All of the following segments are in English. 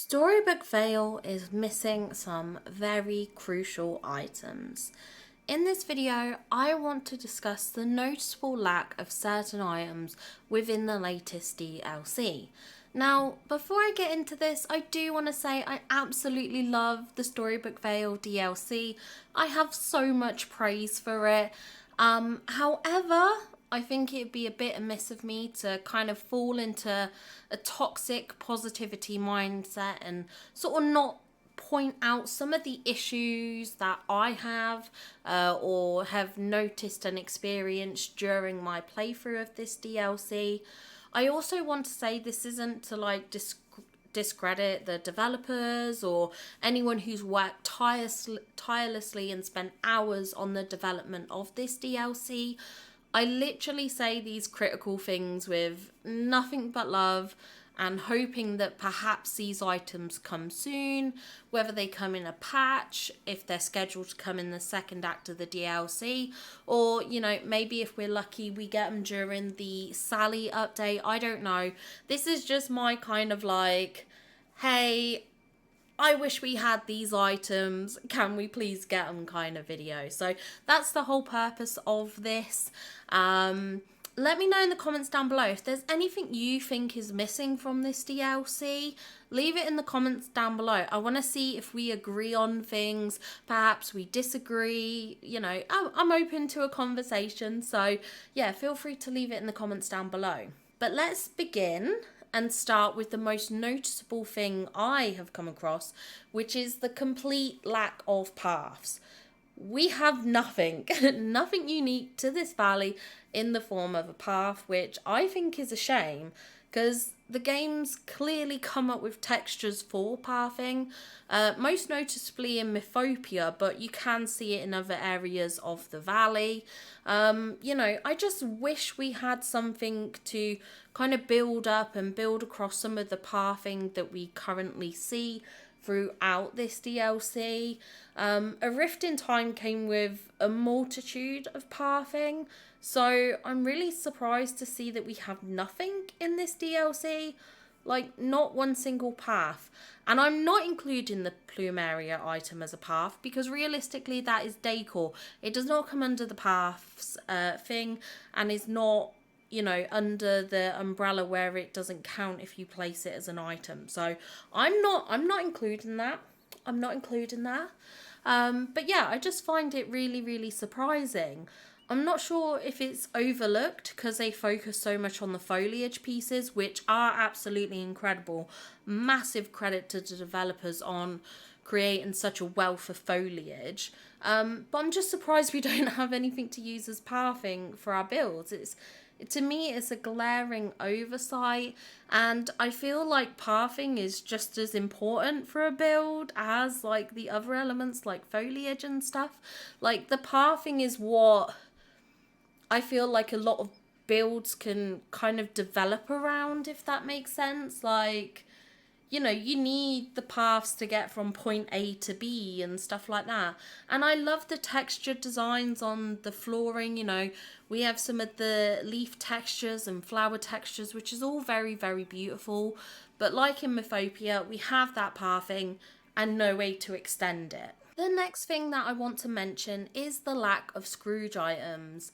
Storybook Vale is missing some very crucial items. In this video, I want to discuss the noticeable lack of certain items within the latest DLC. Now, before I get into this, I do want to say I absolutely love the Storybook Vale DLC. I have so much praise for it. However, I think it'd be a bit amiss of me to kind of fall into a toxic positivity mindset and sort of not point out some of the issues that I have or have noticed and experienced during my playthrough of this DLC. I also want to say this isn't to discredit the developers or anyone who's worked tirelessly and spent hours on the development of this DLC. I literally say these critical things with nothing but love and hoping that perhaps these items come soon, whether they come in a patch, if they're scheduled to come in the second act of the DLC, or, maybe if we're lucky we get them during the Sally update. I don't know. This is just my kind of hey, I wish we had these items, can we please get them kind of video. So that's the whole purpose of this. Let me know in the comments down below if there's anything you think is missing from this DLC. Leave it in the comments down below. I want to see if we agree on things, perhaps we disagree. I'm open to a conversation, so yeah, feel free to leave it in the comments down below. But let's begin and start with the most noticeable thing I have come across, which is the complete lack of paths. We have nothing unique to this valley in the form of a path, which I think is a shame because the game's clearly come up with textures for pathing, most noticeably in Mythopia, but you can see it in other areas of the valley. I just wish we had something to kind of build up and build across some of the pathing that we currently see throughout this DLC. A Rift in Time came with a multitude of pathing, so I'm really surprised to see that we have nothing in this DLC, not one single path. And I'm not including the Plumeria item as a path because realistically that is decor. It does not come under the paths thing and is not under the umbrella where it doesn't count if you place it as an item. So I'm not including that. But yeah, I just find it really, really surprising. I'm not sure if it's overlooked because they focus so much on the foliage pieces, which are absolutely incredible. Massive credit to the developers on creating such a wealth of foliage. But I'm just surprised we don't have anything to use as pathing for our builds. To me, it's a glaring oversight, and I feel like pathing is just as important for a build as the other elements like foliage and stuff. The pathing is what I feel like a lot of builds can kind of develop around, if that makes sense. You need the paths to get from point A to B and stuff like that. And I love the texture designs on the flooring. We have some of the leaf textures and flower textures, which is all very, very beautiful. But like in Mythopia, we have that pathing and no way to extend it. The next thing that I want to mention is the lack of Scrooge items.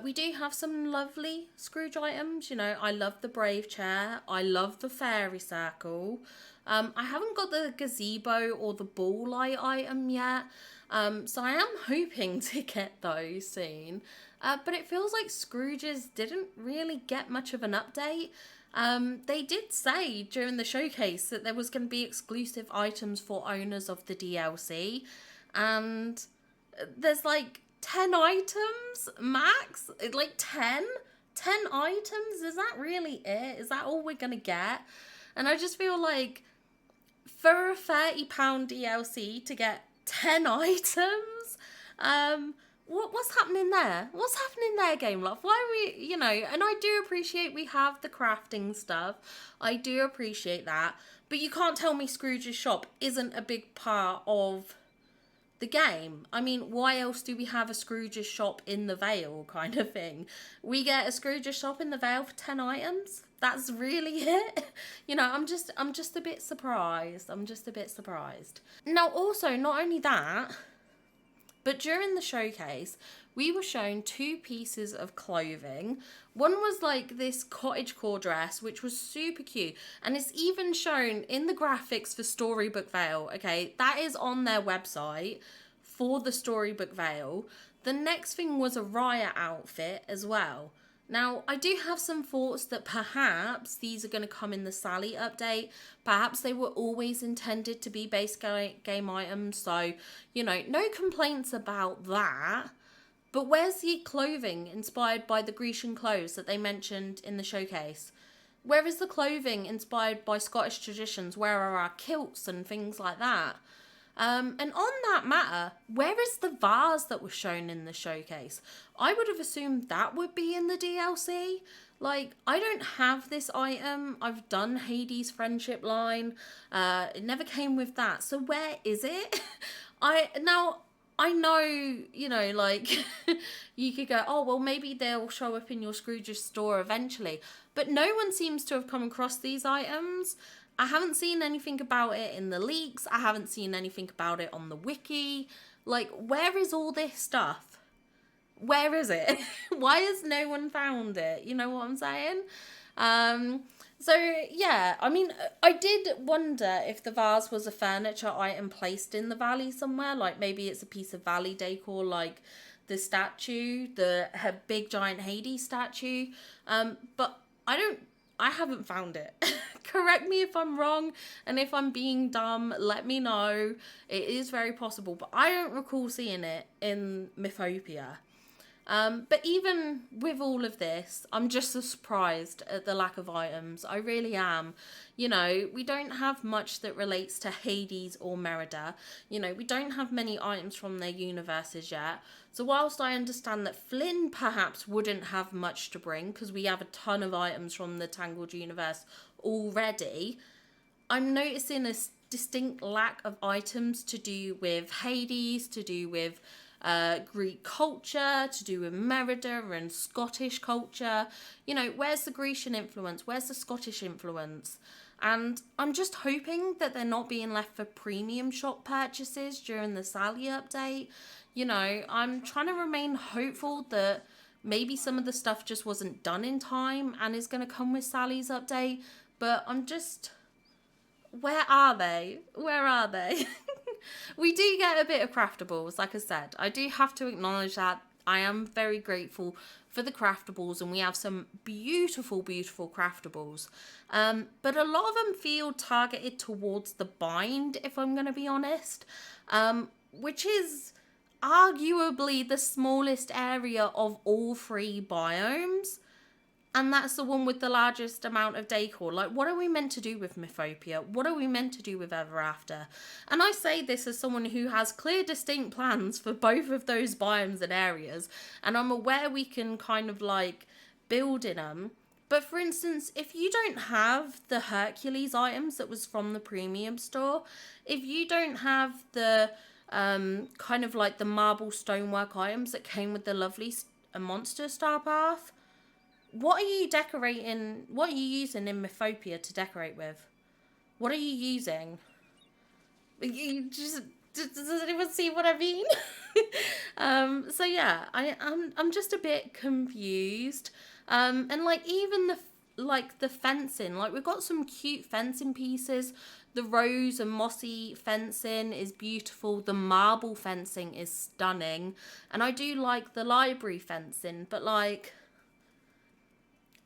We do have some lovely Scrooge items. I love the Brave Chair. I love the Fairy Circle. I haven't got the gazebo or the ball light item yet. So I am hoping to get those soon. But it feels like Scrooge's didn't really get much of an update. They did say during the showcase that there was going to be exclusive items for owners of the DLC, and there's 10 items max, 10 items. Is that really it? Is that all we're going to get? And I just feel like for a £30 DLC to get 10 items, what's happening there? What's happening there, Game Love? Why are we, and I do appreciate we have the crafting stuff. I do appreciate that. But you can't tell me Scrooge's shop isn't a big part of the game. I mean, why else do we have a Scrooge's shop in the Vale kind of thing? We get a Scrooge's shop in the Vale for 10 items. That's really it. You know, I'm just a bit surprised. I'm just a bit surprised. Now, also, not only that, but during the showcase, we were shown 2 pieces of clothing. One was like this cottagecore dress, which was super cute. And it's even shown in the graphics for Storybook Vale. Okay, that is on their website for the Storybook Vale. The next thing was a Riot outfit as well. Now, I do have some thoughts that perhaps these are going to come in the Sally update. Perhaps they were always intended to be base game items. So, you know, no complaints about that. But where's the clothing inspired by the Grecian clothes that they mentioned in the showcase? Where is the clothing inspired by Scottish traditions? Where are our kilts and things like that? And on that matter, where is the vase that was shown in the showcase? I would have assumed that would be in the DLC. Like, I don't have this item. I've done Hades' friendship line. It never came with that. So where is it? I know, you know, like, you could go, oh, well, maybe they'll show up in your Scrooge's store eventually. But no one seems to have come across these items. I haven't seen anything about it in the leaks. I haven't seen anything about it on the wiki. Like, where is all this stuff? Where is it? Why has no one found it? You know what I'm saying? So, yeah, I mean, I did wonder if the vase was a furniture item placed in the valley somewhere. Like, maybe it's a piece of valley decor, like the statue, the big giant Hades statue. But I haven't found it. Correct me if I'm wrong, and if I'm being dumb, let me know. It is very possible, but I don't recall seeing it in Mythopia. But even with all of this, I'm just surprised at the lack of items. I really am. You know, we don't have much that relates to Hades or Merida. You know, we don't have many items from their universes yet. So whilst I understand that Flynn perhaps wouldn't have much to bring, because we have a ton of items from the Tangled universe already, I'm noticing a distinct lack of items to do with Hades, to do with Greek culture, to do with Merida and Scottish culture. You know, where's the Grecian influence? Where's the Scottish influence? And I'm just hoping that they're not being left for premium shop purchases during the Sally update. You know, I'm trying to remain hopeful that maybe some of the stuff just wasn't done in time and is going to come with Sally's update. But I'm just... where are they? Where are they? We do get a bit of craftables, like I said. I do have to acknowledge that. I am very grateful for the craftables, and we have some beautiful, beautiful craftables. But a lot of them feel targeted towards the bind, if I'm going to be honest, which is arguably the smallest area of all 3 biomes. And that's the one with the largest amount of decor. Like, what are we meant to do with Mythopia? What are we meant to do with Ever After? And I say this as someone who has clear, distinct plans for both of those biomes and areas. And I'm aware we can kind of, like, build in them. But, for instance, if you don't have the Hercules items that was from the premium store, if you don't have the kind of, like, the marble stonework items that came with the lovely monster star path, what are you decorating? What are you using in Mythopia to decorate with? What are you using? You just does anyone see what I mean? So yeah, I'm just a bit confused. And like even the fencing, like we've got some cute fencing pieces. The rose and mossy fencing is beautiful. The marble fencing is stunning, and I do like the library fencing, but like,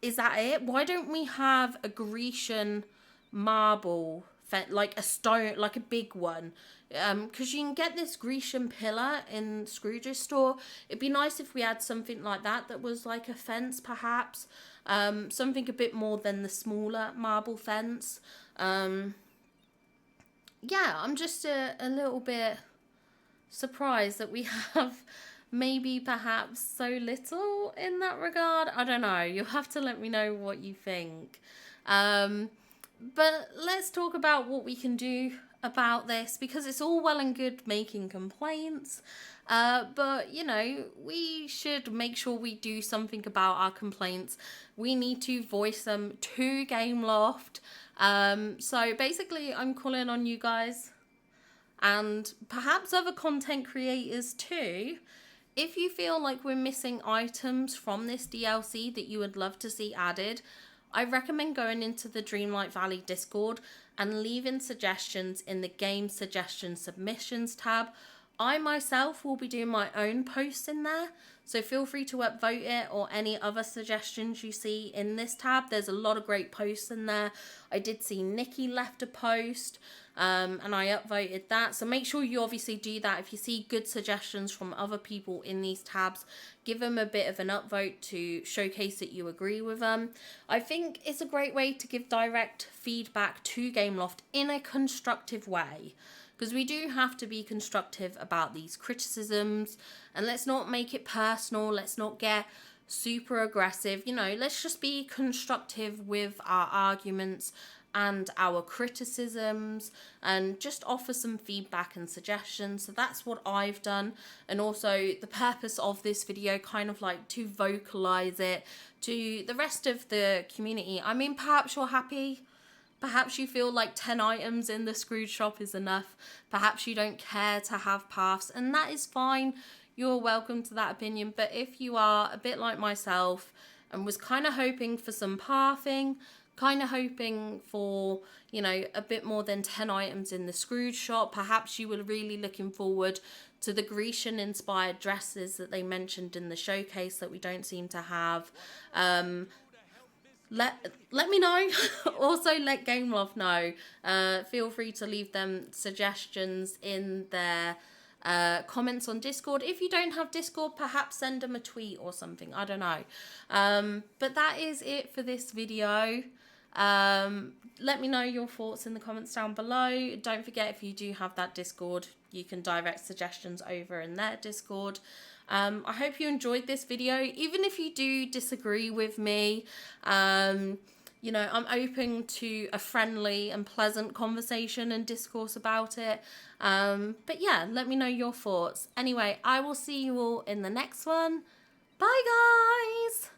is that it? Why don't we have a Grecian marble, like a stone, like a big one? Because you can get this Grecian pillar in Scrooge's store. It'd be nice if we had something like that was like a fence, perhaps. Something a bit more than the smaller marble fence. Yeah, I'm just a little bit surprised that we have maybe perhaps so little in that regard. I don't know. You'll have to let me know what you think. But let's talk about what we can do about this, because it's all well and good making complaints, but you know, we should make sure we do something about our complaints. We need to voice them to Gameloft. So basically, I'm calling on you guys, and perhaps other content creators too. If you feel like we're missing items from this DLC that you would love to see added, I recommend going into the Dreamlight Valley Discord and leaving suggestions in the game suggestion submissions tab. I myself will be doing my own posts in there, so feel free to upvote it or any other suggestions you see in this tab. There's a lot of great posts in there. I did see Nikki left a post, and I upvoted that. So make sure you obviously do that. If you see good suggestions from other people in these tabs, give them a bit of an upvote to showcase that you agree with them. I think it's a great way to give direct feedback to Gameloft in a constructive way, because we do have to be constructive about these criticisms, and let's not make it personal. Let's not get super aggressive. You know, let's just be constructive with our arguments and our criticisms, and just offer some feedback and suggestions. So that's what I've done, and also the purpose of this video, kind of like to vocalize it to the rest of the community. I mean, perhaps you're happy. Perhaps you feel like 10 items in the Scrooge shop is enough. Perhaps you don't care to have paths, and that is fine. You're welcome to that opinion. But if you are a bit like myself and was kind of hoping for some pathing, kind of hoping for, you know, a bit more than 10 items in the Scrooge shop, perhaps you were really looking forward to the Grecian inspired dresses that they mentioned in the showcase that we don't seem to have, let me know. Also, let Gameloft know. Feel free to leave them suggestions in their comments on Discord. If you don't have Discord, perhaps send them a tweet or something. I don't know. But that is it for this video. Let me know your thoughts in the comments down below. Don't forget, if you do have that Discord, you can direct suggestions over in their Discord. I hope you enjoyed this video. Even if you do disagree with me, you know, I'm open to a friendly and pleasant conversation and discourse about it. But yeah, let me know your thoughts. Anyway, I will see you all in the next one. Bye, guys!